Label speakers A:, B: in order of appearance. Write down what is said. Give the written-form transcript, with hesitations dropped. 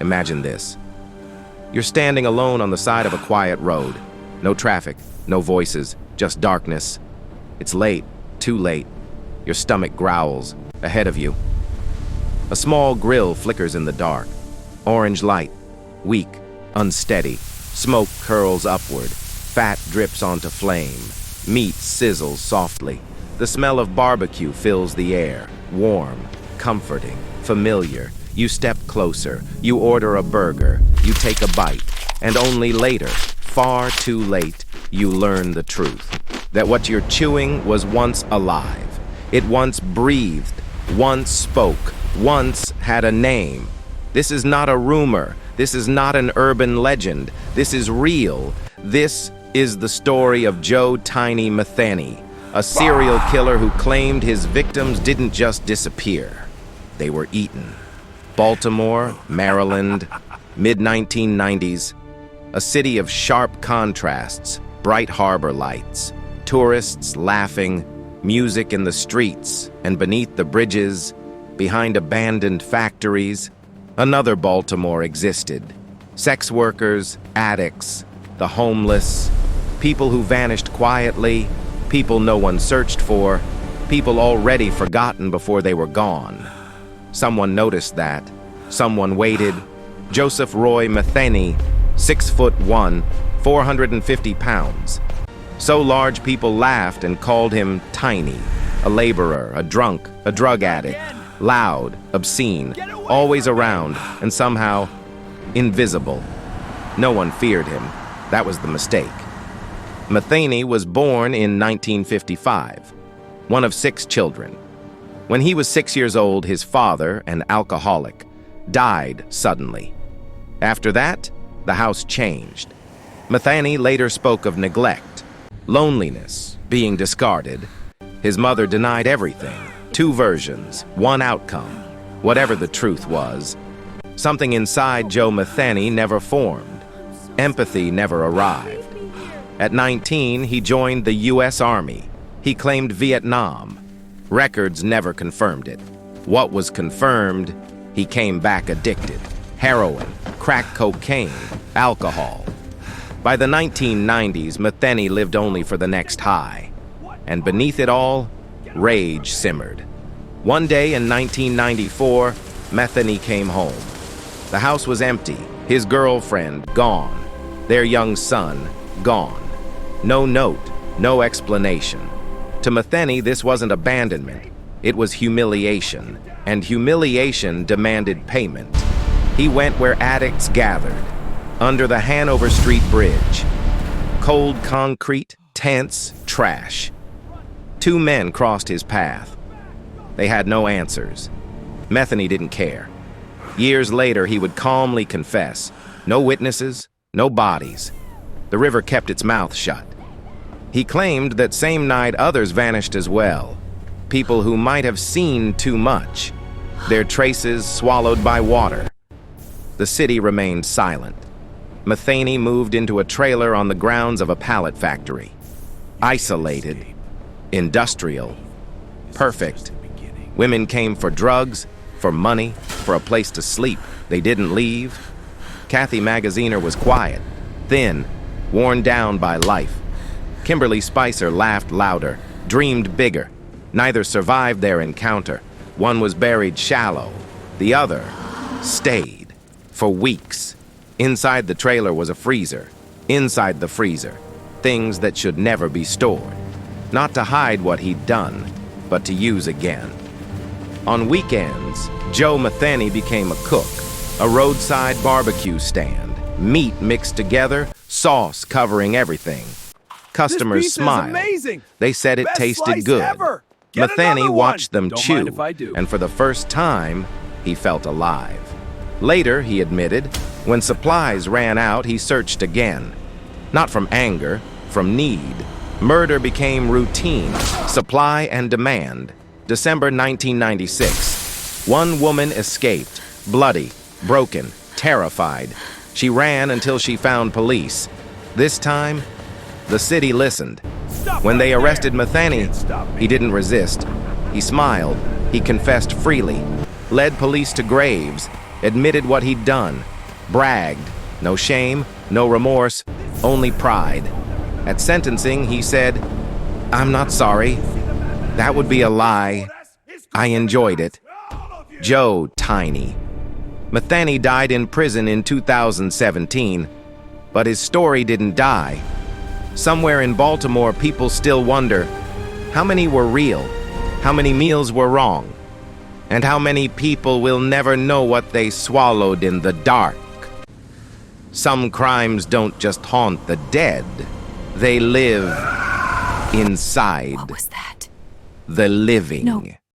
A: Imagine this. You're standing alone on the side of a quiet road. No traffic, no voices, just darkness. It's late, too late. Your stomach growls. Ahead of you, a small grill flickers in the dark. Orange light, weak, unsteady. Smoke curls upward. Fat drips onto flame. Meat sizzles softly. The smell of barbecue fills the air. Warm, comforting, familiar. You step closer. You order a burger. You take a bite. And only later, far too late, you learn the truth. That what you're chewing was once alive. It once breathed, once spoke, once had a name. This is not a rumor. This is not an urban legend. This is real. This is the story of Joe Tiny Metheny, a serial killer who claimed his victims didn't just disappear. They were eaten. Baltimore, Maryland, mid-1990s. A city of sharp contrasts, bright harbor lights, tourists laughing, music in the streets, and beneath the bridges, behind abandoned factories, another Baltimore existed. Sex workers, addicts, the homeless, people who vanished quietly, people no one searched for, people already forgotten before they were gone. Someone noticed that. Someone waited. Joseph Roy Metheny, 6'1", 450 pounds. So large people laughed and called him tiny, a laborer, a drunk, a drug addict, loud, obscene, always around, and somehow invisible. No one feared him. That was the mistake. Metheny was born in 1955, one of 6 children. When he was 6 years old, his father, an alcoholic, died suddenly. After that, the house changed. Metheny later spoke of neglect, loneliness, being discarded. His mother denied everything. 2 versions, 1 outcome. Whatever the truth was, something inside Joe Metheny never formed. Empathy never arrived. At 19, he joined the U.S. Army. He claimed Vietnam. Records never confirmed it. What was confirmed, he came back addicted. Heroin, crack cocaine, alcohol. By the 1990s, Metheny lived only for the next high. And beneath it all, rage simmered. One day in 1994, Metheny came home. The house was empty, his girlfriend gone, their young son gone. No note, no explanation. To Metheny, this wasn't abandonment. It was humiliation, and humiliation demanded payment. He went where addicts gathered, under the Hanover Street Bridge. Cold concrete, tents, trash. 2 men crossed his path. They had no answers. Metheny didn't care. Years later, he would calmly confess. No witnesses, no bodies. The river kept its mouth shut. He claimed that same night others vanished as well. People who might have seen too much. Their traces swallowed by water. The city remained silent. Metheny moved into a trailer on the grounds of a pallet factory. Isolated. Industrial. Perfect. Women came for drugs, for money, for a place to sleep. They didn't leave. Kathy Magaziner was quiet, thin, worn down by life. Kimberly Spicer laughed louder, dreamed bigger. Neither survived their encounter. One was buried shallow. The other stayed for weeks. Inside the trailer was a freezer. Inside the freezer, things that should never be stored. Not to hide what he'd done, but to use again. On weekends, Joe Metheny became a cook, a roadside barbecue stand, meat mixed together, sauce covering everything. Customers smiled. They said it tasted good. Metheny watched them chew, and for the first time, he felt alive. Later, he admitted, when supplies ran out, he searched again. Not from anger, from need. Murder became routine, supply and demand. December 1996. One woman escaped, bloody, broken, terrified. She ran until she found police. This time, the city listened. When they arrested Metheny, he didn't resist. He smiled. He confessed freely. Led police to graves. admitted what he'd done, bragged. No shame, no remorse, only pride. At sentencing, he said, "I'm not sorry. That would be a lie. I enjoyed it." Joe Tiny. Matheny died in prison in 2017, but his story didn't die. Somewhere in Baltimore, people still wonder, how many were real? How many meals were wrong? And how many people will never know what they swallowed in the dark? Some crimes don't just haunt the dead. They live inside
B: What was that?
A: the living.
B: No.